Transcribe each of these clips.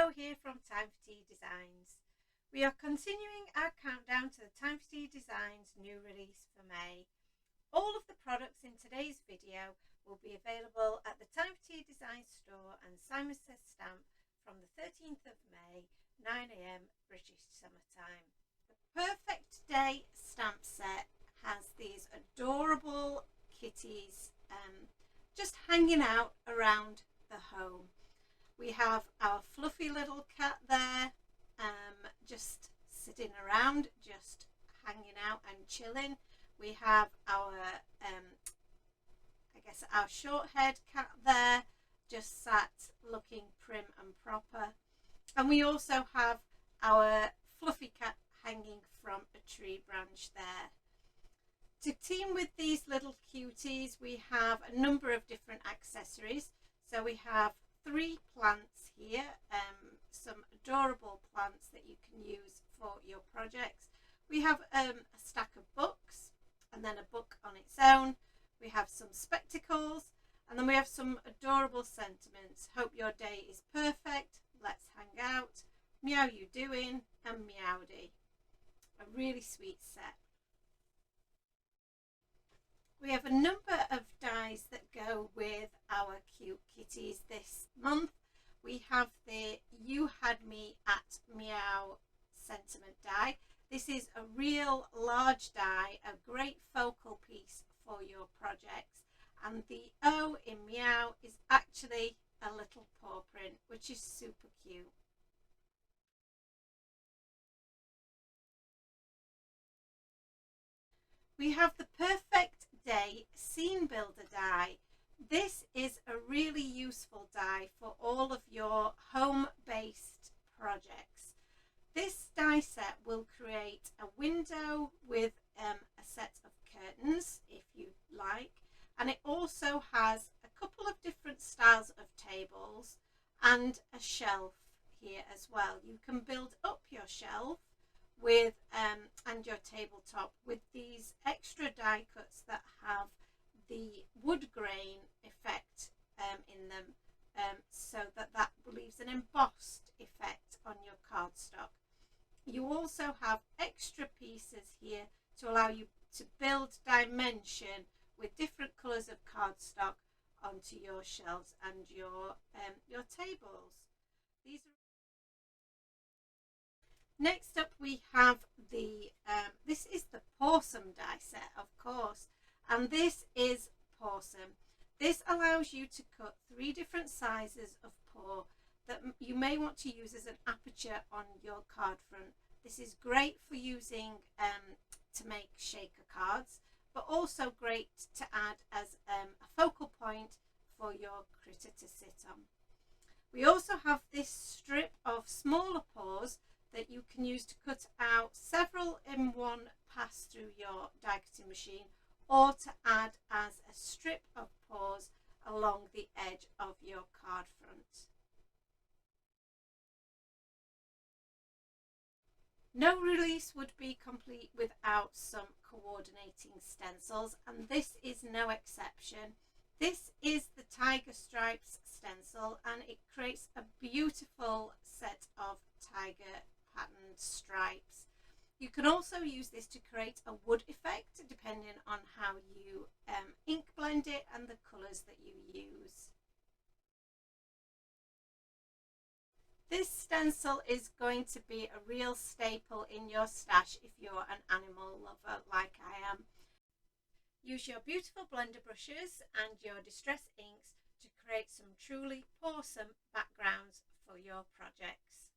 Jo here from Time for Tea Designs. We are continuing our countdown to the Time for Tea Designs new release for May. All of the products in today's video will be available at the Time for Tea Designs store and Simon Says Stamp from the 13th of May, 9 AM British summertime. The Perfect Day stamp set has these adorable kitties just hanging out around the home. We have our fluffy little cat there, just sitting around, just hanging out and chilling. We have our, our short-haired cat there, just sat looking prim and proper. And we also have our fluffy cat hanging from a tree branch there. To team with these little cuties, we have a number of different accessories. So we have 3 plants here, some adorable plants that you can use for your projects. We have a stack of books and then a book on its own. We have some spectacles and then we have some adorable sentiments. Hope your day is perfect. Let's hang out. Meow You Doing and Meowdy. A really sweet set. We have a number of dies that go with our cute kitties this month. We have the You Had Me At Meow sentiment die. This is a real large die, a great focal piece for your projects. And the O in Meow is actually a little paw print, which is super cute. We have the Perfect Day Scene Builder die. This is a really useful die for all of your home-based projects. This die set will create a window with a set of curtains, if you like, and it also has a couple of different styles of tables and a shelf here as well. You can build up your shelf with and your tabletop with these extra die cuts that have the wood grain effect in them, so that leaves an embossed effect on your cardstock. You also have extra pieces here to allow you to build dimension with different colours of cardstock onto your shelves and your tables. These are Next up we have the, this is the Porcem die set, of course, and this is Porcem. This allows you to cut 3 different sizes of paw that you may want to use as an aperture on your card front. This is great for using to make shaker cards, but also great to add as a focal point for your critter to sit on. We also have this strip of smaller paws that you can use to cut out several in one pass through your die cutting machine, or to add as a strip of paws along the edge of your card front. No release would be complete without some coordinating stencils, and this is no exception. This is the Tiger Stripes stencil, and it creates a beautiful set of tiger patterned stripes. You can also use this to create a wood effect depending on how you ink blend it and the colours that you use. This stencil is going to be a real staple in your stash if you're an animal lover like I am. Use your beautiful blender brushes and your distress inks to create some truly awesome backgrounds for your projects.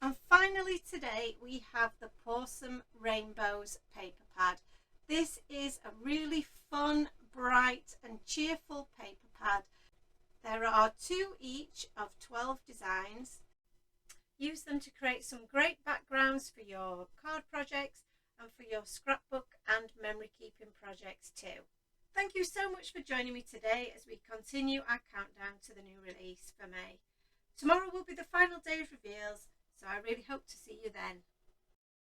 And finally today we have the Porcem Rainbows paper pad. This is a really fun, bright and cheerful paper pad. There are 2 each of 12 designs. Use them to create some great backgrounds for your card projects and for your scrapbook and memory keeping projects too. Thank you so much for joining me today as we continue our countdown to the new release for May. Tomorrow will be the final day of reveals, so I really hope to see you then.